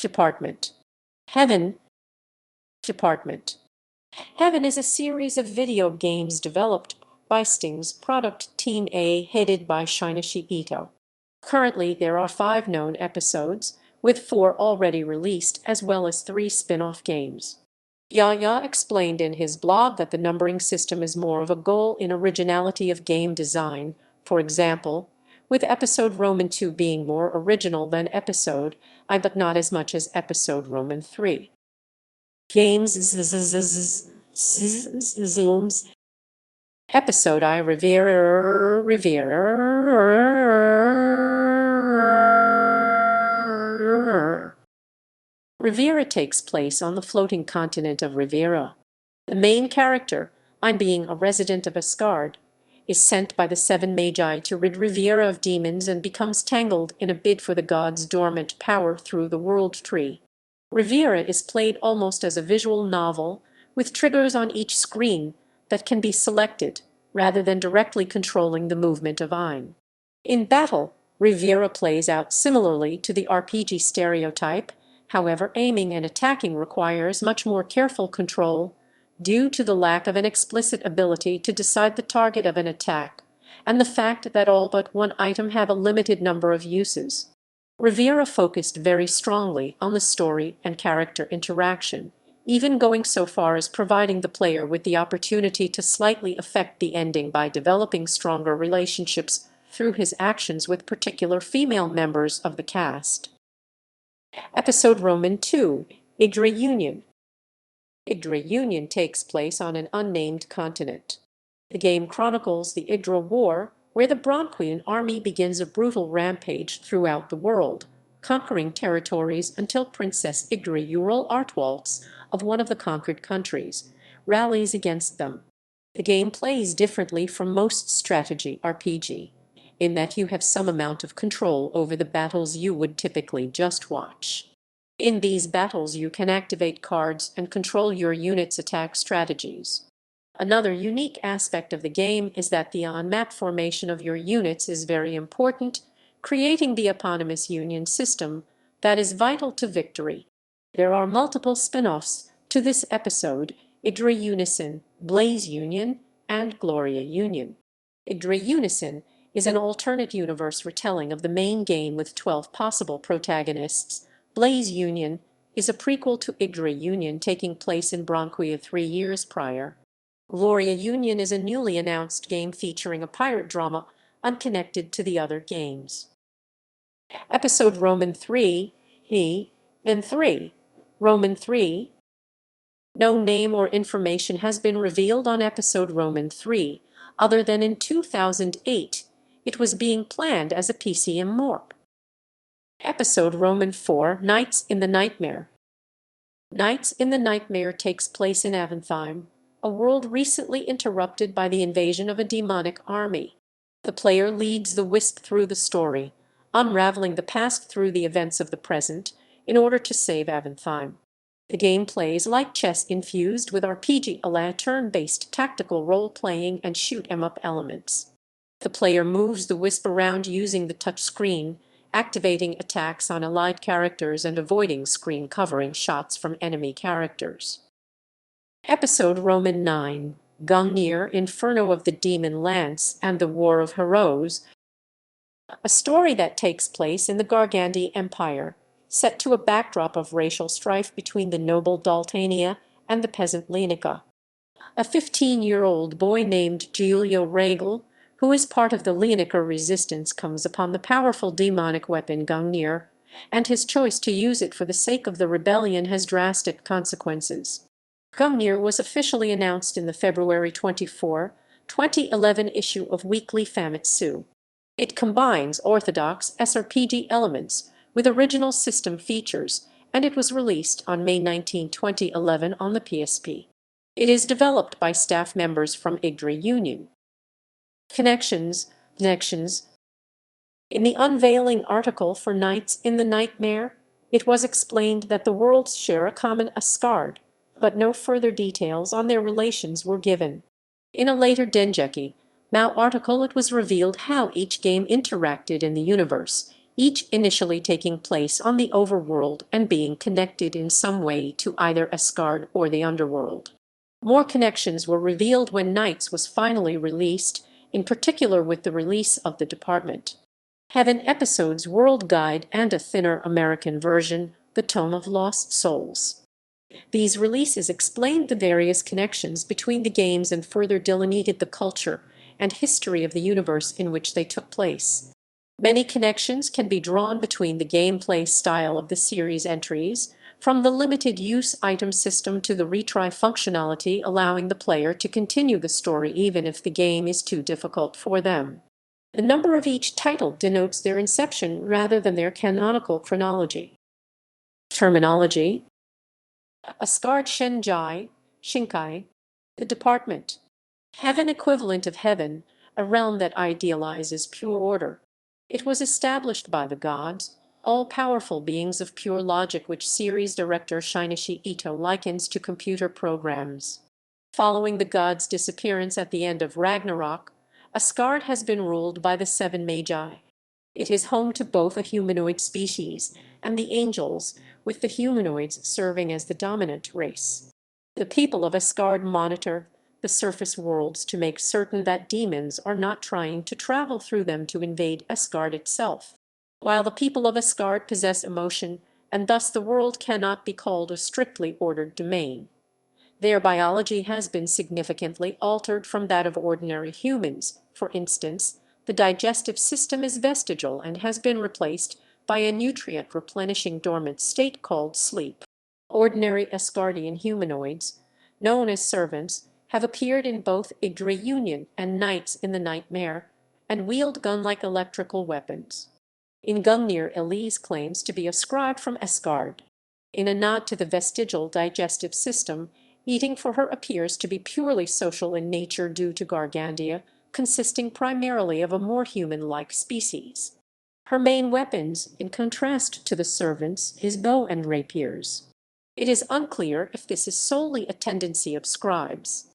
Department. Heaven. Department. Heaven is a series of video games developed by Sting's product Team A, headed by Shinichi Ito. Currently, there are 5 known episodes, with 4 already released, as well as 3 spin-off games. JaJa explained in his blog that the numbering system is more of a goal in originality of game design, for example, with episode Roman 2 being more original than episode I, but not as much as episode Roman 3. Games zooms. Episode I, Rivera. Rivera takes place on the floating continent of Rivera. The main character, I being a resident of Asgard, is sent by the 7 Magi to rid Rivera of demons and becomes tangled in a bid for the god's dormant power through the World Tree. Rivera is played almost as a visual novel, with triggers on each screen that can be selected, rather than directly controlling the movement of Ein. In battle, Rivera plays out similarly to the RPG stereotype. However, aiming and attacking requires much more careful control, due to the lack of an explicit ability to decide the target of an attack, and the fact that all but one item have a limited number of uses. Rivera focused very strongly on the story and character interaction, even going so far as providing the player with the opportunity to slightly affect the ending by developing stronger relationships through his actions with particular female members of the cast. Episode Roman 2, Yggdrasil Union. Yggdrasil Union takes place on an unnamed continent. The game chronicles the Yggdrasil War, where the Bronquian army begins a brutal rampage throughout the world, conquering territories until Princess Yggdrasil Artwaltz, of one of the conquered countries, rallies against them. The game plays differently from most strategy RPG, in that you have some amount of control over the battles you would typically just watch. In these battles you can activate cards and control your unit's attack strategies. Another unique aspect of the game is that the on-map formation of your units is very important, creating the eponymous union system that is vital to victory. There are multiple spin-offs to this episode: Yggdrasil Unison, Blaze Union, and Gloria Union. Yggdrasil Unison is an alternate universe retelling of the main game with 12 possible protagonists. Blaze Union is a prequel to Yggdrasil Union taking place in Bronquia 3 years prior. Gloria Union is a newly announced game featuring a pirate drama unconnected to the other games. Episode Roman 3, Roman 3. No name or information has been revealed on episode Roman 3, other than in 2008 it was being planned as a PCM morp. Episode Roman 4, Nights in the Nightmare. Nights in the Nightmare takes place in Aventheim, a world recently interrupted by the invasion of a demonic army. The player leads the Wisp through the story, unraveling the past through the events of the present in order to save Aventheim. The game plays like chess infused with RPG, a turn-based tactical role-playing and shoot-'em-up elements. The player moves the Wisp around using the touchscreen, activating attacks on allied characters and avoiding screen-covering shots from enemy characters. Episode Roman 9, Gungnir, Inferno of the Demon Lance and the War of Heroes, a story that takes place in the Gargandi Empire, set to a backdrop of racial strife between the noble Daltania and the peasant Lenica. A 15-year-old boy named Giulio Regal, who is part of the Lenica resistance, comes upon the powerful demonic weapon Gungnir, and his choice to use it for the sake of the rebellion has drastic consequences. Gungnir was officially announced in the February 24, 2011 issue of Weekly Famitsu. It combines orthodox SRPG elements with original system features, and it was released on May 19, 2011 on the PSP. It is developed by staff members from Yggdrasil Union. Connections. In the unveiling article for Nights in the Nightmare, it was explained that the worlds share a common Asgard, but no further details on their relations were given. In a later Dengeki Mao article, it was revealed how each game interacted in the universe, each initially taking place on the overworld and being connected in some way to either Asgard or the underworld. More connections were revealed when Knights was finally released, in particular with the release of the Department. Heaven Episodes World Guide and a thinner American version, The Tome of Lost Souls. These releases explained the various connections between the games and further delineated the culture and history of the universe in which they took place. Many connections can be drawn between the gameplay style of the series entries, from the limited use item system to the retry functionality allowing the player to continue the story even if the game is too difficult for them. The number of each title denotes their inception rather than their canonical chronology. Terminology: Asgard Shinkai, the Department. Heaven equivalent of heaven, a realm that idealizes pure order. It was established by the gods, all-powerful beings of pure logic which series director Shinichi Ito likens to computer programs. Following the gods' disappearance at the end of Ragnarok, Asgard has been ruled by the seven magi. It is home to both a humanoid species and the angels, with the humanoids serving as the dominant race. The people of Asgard monitor the surface worlds to make certain that demons are not trying to travel through them to invade Asgard itself. While the people of Asgard possess emotion, and thus the world cannot be called a strictly ordered domain. Their biology has been significantly altered from that of ordinary humans. For instance, the digestive system is vestigial and has been replaced by a nutrient-replenishing dormant state called sleep. Ordinary Asgardian humanoids, known as servants, have appeared in both Yggdrasil Union and Knights in the Nightmare, and wield gun-like electrical weapons. In Gungnir, Elise claims to be ascribed from Asgard. In a nod to the vestigial digestive system, eating for her appears to be purely social in nature due to Gargandia, consisting primarily of a more human-like species. Her main weapons, in contrast to the servants, is bow and rapiers. It is unclear if this is solely a tendency of scribes.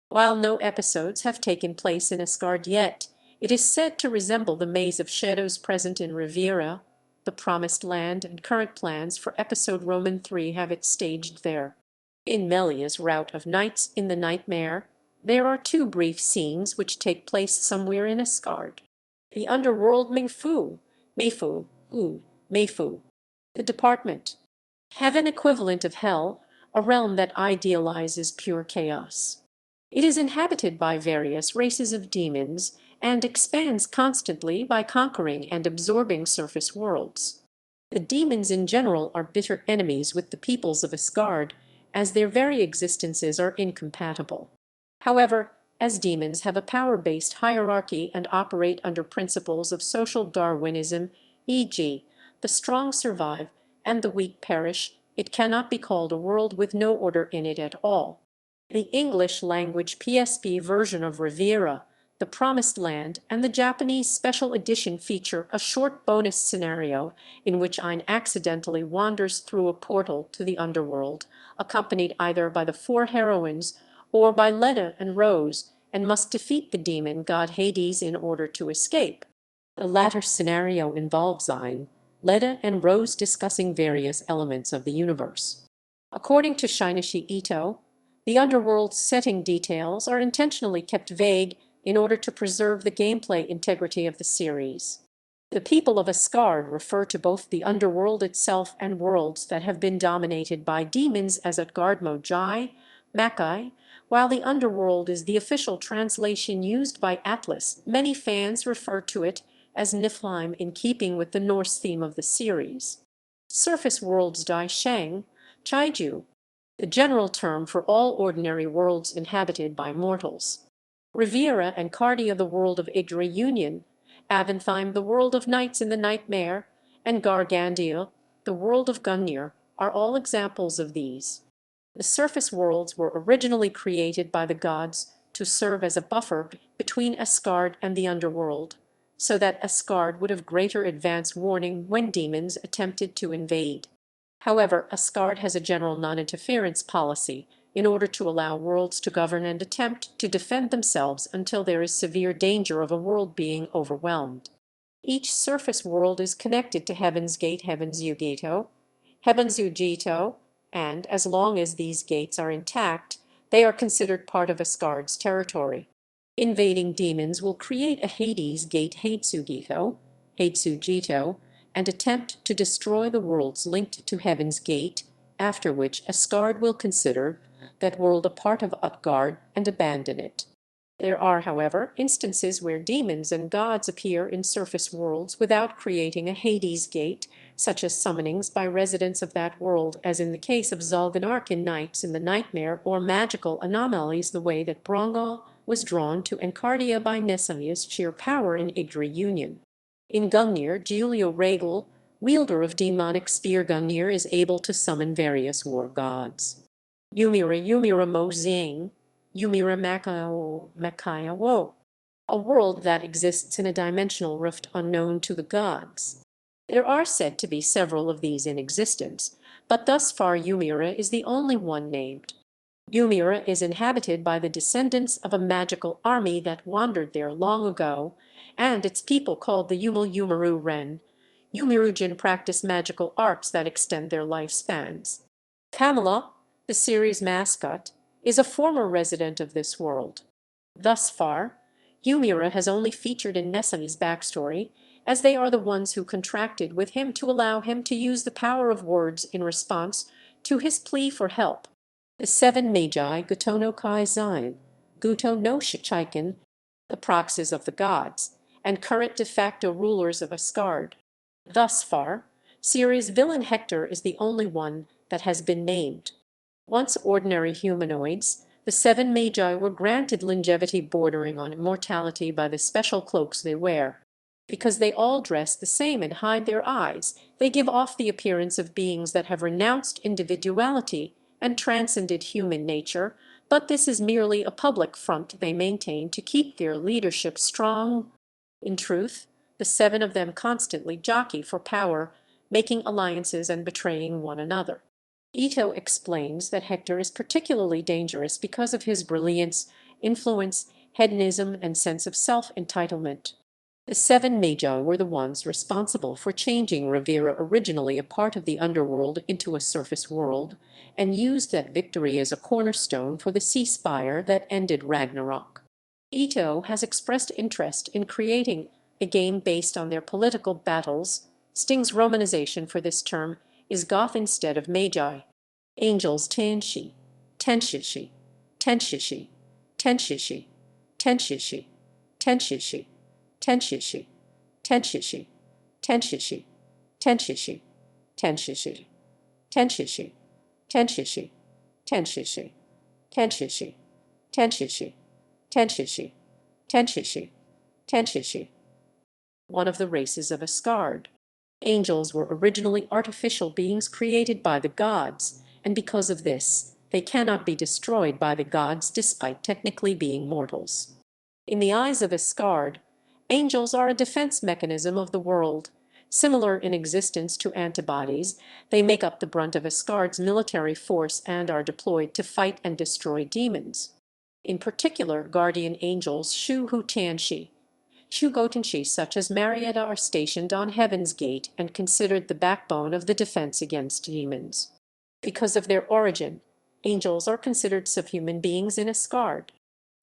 While no episodes have taken place in Asgard yet, it is said to resemble the Maze of Shadows present in Riviera, the Promised Land, and current plans for episode Roman 3 have it staged there. In Melia's route of Knights in the Nightmare, there are two brief scenes which take place somewhere in Asgard. The underworld Meifu, the Department. Heaven equivalent of hell, a realm that idealizes pure chaos. It is inhabited by various races of demons and expands constantly by conquering and absorbing surface worlds. The demons in general are bitter enemies with the peoples of Asgard, as their very existences are incompatible. However, as demons have a power-based hierarchy and operate under principles of social Darwinism, e.g., the strong survive and the weak perish, it cannot be called a world with no order in it at all. The English-language PSP version of Riviera, The Promised Land, and the Japanese special edition feature a short bonus scenario in which Ein accidentally wanders through a portal to the underworld, accompanied either by the four heroines or by Leda and Rose, and must defeat the demon god Hades in order to escape. The latter scenario involves Ein, Leda, and Rose discussing various elements of the universe. According to Shinichi Ito, the Underworld's setting details are intentionally kept vague in order to preserve the gameplay integrity of the series. The people of Asgard refer to both the Underworld itself and worlds that have been dominated by demons as Makai, while the Underworld is the official translation used by Atlas. Many fans refer to it as Niflheim in keeping with the Norse theme of the series. Surface worlds Chaiju, the general term for all ordinary worlds inhabited by mortals. Riviera and Cardia, the world of Yggdrasil Union, Aventheim, the world of Knights in the Nightmare, and Gargandia, the world of Gungnir, are all examples of these. The surface worlds were originally created by the gods to serve as a buffer between Asgard and the underworld, so that Asgard would have greater advance warning when demons attempted to invade. However, Asgard has a general non-interference policy in order to allow worlds to govern and attempt to defend themselves until there is severe danger of a world being overwhelmed. Each surface world is connected to Heaven's Gate, Heaven's Ugito, Heaven's Ugito, and as long as these gates are intact, they are considered part of Asgard's territory. Invading demons will create a Hades Gate, Hatsugito, Hatsugito, and attempt to destroy the worlds linked to Heaven's Gate, after which Asgard will consider that world a part of Utgard and abandon it. There are, however, instances where demons and gods appear in surface worlds without creating a Hades Gate, such as summonings by residents of that world, as in the case of Zulganarkin Knights in the Nightmare, or magical anomalies the way that Brongal was drawn to Encardia by Nesamia's sheer power in Igdri Union. In Gungnir, Julio Regal, wielder of demonic spear Gungnir, is able to summon various war gods. Yumira Mozing, Yumira Makayawo, a world that exists in a dimensional rift unknown to the gods. There are said to be several of these in existence, but thus far Yumira is the only one named. Yumira is inhabited by the descendants of a magical army that wandered there long ago, and its people, called the Yumiru Ren, Yumirujin, practice magical arts that extend their lifespans. Kamala, the series mascot, is a former resident of this world. Thus far, Yumira has only featured in Nesami's backstory, as they are the ones who contracted with him to allow him to use the power of words in response to his plea for help. The seven magi, Guto no Kai Zain, Guto no Shichiken, the proxies of the gods, and current de facto rulers of Asgard. Thus far, series villain Hector is the only one that has been named. Once ordinary humanoids, the seven magi were granted longevity bordering on immortality by the special cloaks they wear. Because they all dress the same and hide their eyes, they give off the appearance of beings that have renounced individuality and transcended human nature, but this is merely a public front they maintain to keep their leadership strong. In truth, the seven of them constantly jockey for power, making alliances and betraying one another. Ito explains that Hector is particularly dangerous because of his brilliance, influence, hedonism, and sense of self-entitlement. The seven magi were the ones responsible for changing Rivera, originally a part of the Underworld, into a surface world, and used that victory as a cornerstone for the ceasefire that ended Ragnarok. Ito has expressed interest in creating a game based on their political battles. Sting's romanization for this term is goth instead of magi. Angels Tenshi, Tenshishi, Tenshishi, Tenshishi, Tenshishi, Tenshishi, Tenshishi, Tenshishi, Tenshishi, Tenshishi, Tenshishi, Tenshishi, Tenshishi, Tenshishi, Tenshishi, Tenshishi, Tenshishi, Tenshishi, Tenshishi. One of the races of Asgard. Angels were originally artificial beings created by the gods, and because of this, they cannot be destroyed by the gods despite technically being mortals. In the eyes of Asgard, angels are a defense mechanism of the world. Similar in existence to antibodies, they make up the brunt of Asgard's military force and are deployed to fight and destroy demons. In particular, guardian angels Shugotenshi, such as Marietta, are stationed on Heaven's Gate and considered the backbone of the defense against demons. Because of their origin, angels are considered subhuman beings in Asgard.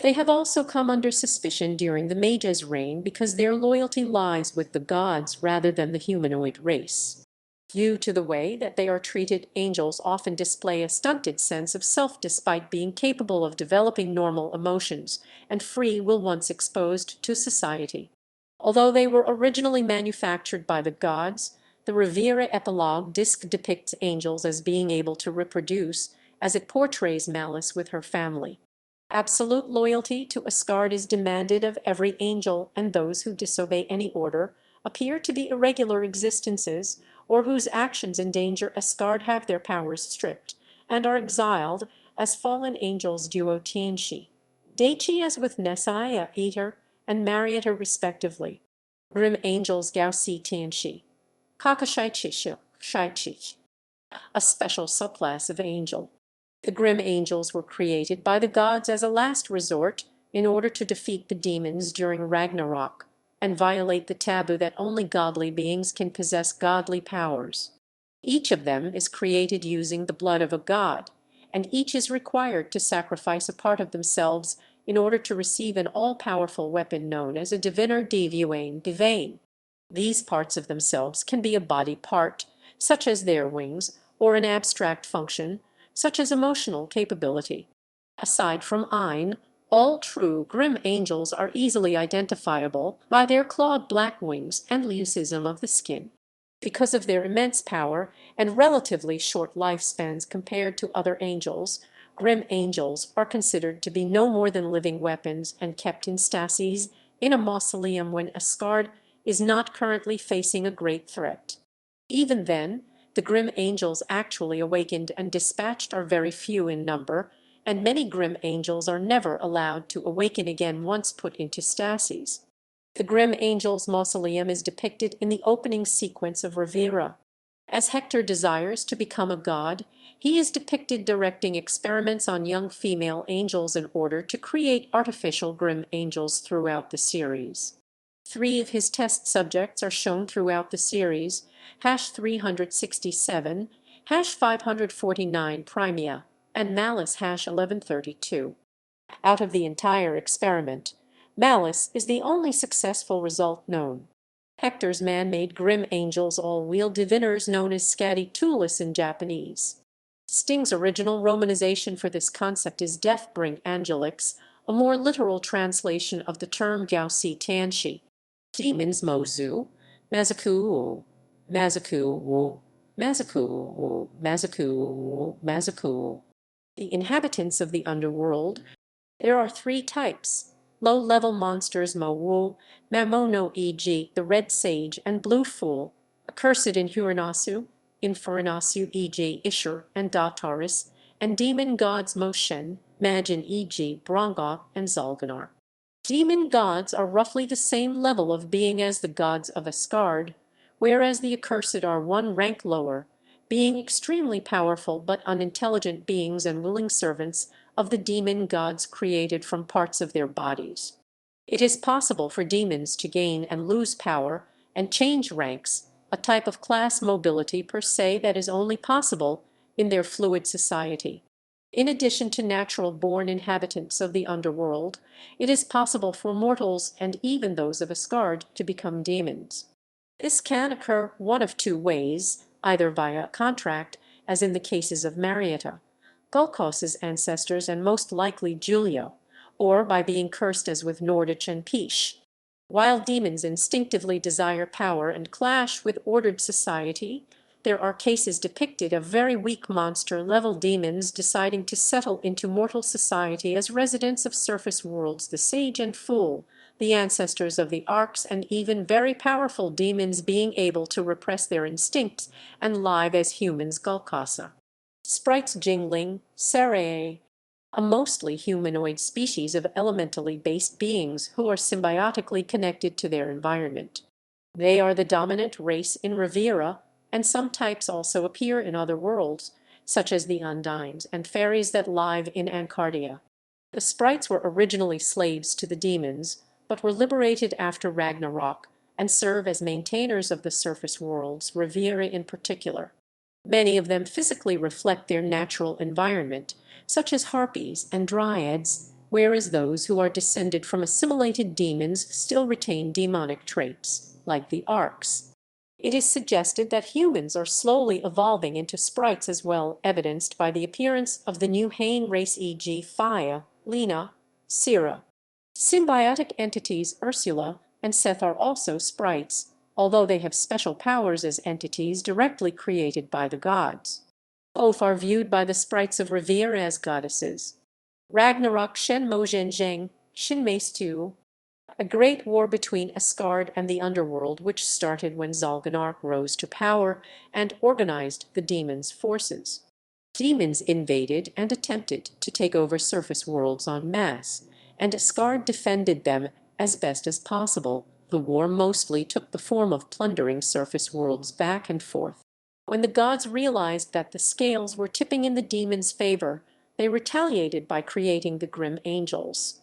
They have also come under suspicion during the Mage's reign because their loyalty lies with the gods rather than the humanoid race. Due to the way that they are treated, angels often display a stunted sense of self despite being capable of developing normal emotions and free will once exposed to society. Although they were originally manufactured by the gods, the Rivera epilogue disc depicts angels as being able to reproduce, as it portrays Malice with her family. Absolute loyalty to Asgard is demanded of every angel, and those who disobey any order appear to be irregular existences, or whose actions endanger Asgard have their powers stripped, and are exiled as fallen angels duo Tianshi. Daichi as with Nesaya, Eater, and Marietta respectively. Grim angels Gausi Tianshi. Kakashaichi Shaichi, a special subclass of angel. The grim angels were created by the gods as a last resort in order to defeat the demons during Ragnarok. and violate the taboo that only godly beings can possess godly powers. Each of them is created using the blood of a god, and each is required to sacrifice a part of themselves in order to receive an all-powerful weapon known as a diviner divine. These parts of themselves can be a body part, such as their wings, or an abstract function, such as emotional capability. Aside from Ein, all true grim angels are easily identifiable by their clawed black wings and leucism of the skin. Because of their immense power and relatively short lifespans compared to other angels, grim angels are considered to be no more than living weapons and kept in stases in a mausoleum when Asgard is not currently facing a great threat. Even then, the grim angels actually awakened and dispatched are very few in number, and many grim angels are never allowed to awaken again once put into stases. The grim angel's mausoleum is depicted in the opening sequence of Rivera. As Hector desires to become a god, he is depicted directing experiments on young female angels in order to create artificial grim angels throughout the series. 3 of his test subjects are shown throughout the series, #367, #549 Primea, and Malice #1132. Out of the entire experiment, Malice is the only successful result known. Hector's man-made grim angels all wield diviners known as Scatitulas in Japanese. Sting's original romanization for this concept is Deathbring Angelix, a more literal translation of the term Gausi Tanshi. Demons Mozu, Mazaku, Mazaku, Mazaku, Mazaku, Mazaku. The inhabitants of the underworld. There are 3 types: low-level monsters Mowu, Mamono e.g. the Red Sage and Blue Fool, accursed in Hurinasu, Inferninasu e.g. Ishur and Dataris, and demon gods Moshen, Majin e.g. Brongoth and Zalganar. Demon gods are roughly the same level of being as the gods of Asgard, whereas the accursed are one rank lower, being extremely powerful but unintelligent beings and willing servants of the demon gods created from parts of their bodies. It is possible for demons to gain and lose power and change ranks, a type of class mobility per se that is only possible in their fluid society. In addition to natural-born inhabitants of the underworld, it is possible for mortals and even those of Asgard to become demons. This can occur one of 2 ways, either via contract, as in the cases of Marietta, Gulkos's ancestors and most likely Julio, or by being cursed as with Nordich and Pish. While demons instinctively desire power and clash with ordered society, there are cases depicted of very weak monster-level demons deciding to settle into mortal society as residents of surface worlds, the Sage and Fool, the ancestors of the Arcs, and even very powerful demons being able to repress their instincts and live as humans Gulkasa. Sprites Jingling, Sarae, a mostly humanoid species of elementally based beings who are symbiotically connected to their environment. They are the dominant race in Rivera, and some types also appear in other worlds, such as the Undines and fairies that live in Ancardia. The sprites were originally slaves to the demons, but were liberated after Ragnarok and serve as maintainers of the surface worlds, Rivera in particular. Many of them physically reflect their natural environment, such as harpies and dryads, whereas those who are descended from assimilated demons still retain demonic traits, like the Arcs. It is suggested that humans are slowly evolving into sprites as well, evidenced by the appearance of the new Hain race, e.g. Faya, Lena, Sira. Symbiotic entities Ursula and Seth are also sprites, although they have special powers as entities directly created by the gods. Both are viewed by the sprites of Rivera as goddesses. Ragnarok Shenmo Zheng, Shinmeistu, a great war between Asgard and the underworld which started when Zalganar rose to power and organized the demons' forces. Demons invaded and attempted to take over surface worlds en masse, and Asgard defended them as best as possible. The war mostly took the form of plundering surface worlds back and forth. When the gods realized that the scales were tipping in the demons' favor, they retaliated by creating the Grim Angels.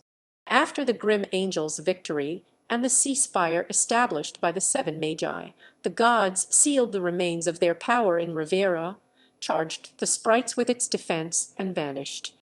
After the Grim Angels' victory, and the ceasefire established by the seven magi. The gods sealed the remains of their power in Rivera, charged the sprites with its defense, and vanished.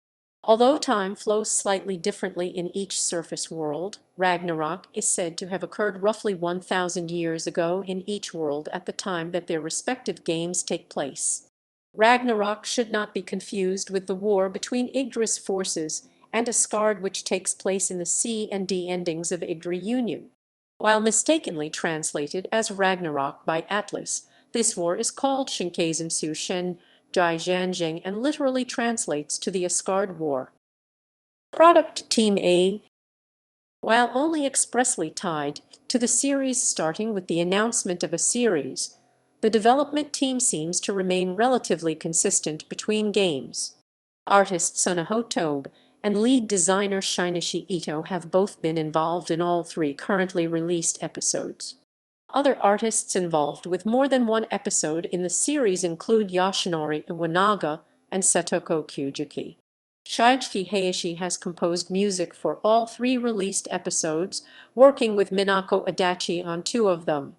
Although time flows slightly differently in each surface world, Ragnarok is said to have occurred roughly 1,000 years ago in each world at the time that their respective games take place. Ragnarok should not be confused with the war between Yggdra's forces and Asgard, which takes place in the C and D endings of Yggdra Union. While mistakenly translated as Ragnarok by Atlas, this war is called Shinkazensu Shen Jai Janjing and literally translates to the Asgard War. Product Team A. While only expressly tied to the series starting with the announcement of a series, the development team seems to remain relatively consistent between games. Artist Sunaho Tobe and lead designer Shinichi Ito have both been involved in all three currently released episodes. Other artists involved with more than one episode in the series include Yoshinori Iwanaga and Satoko Kyujuki. Shigeaki Hayashi has composed music for all three released episodes, working with Minako Adachi on two of them.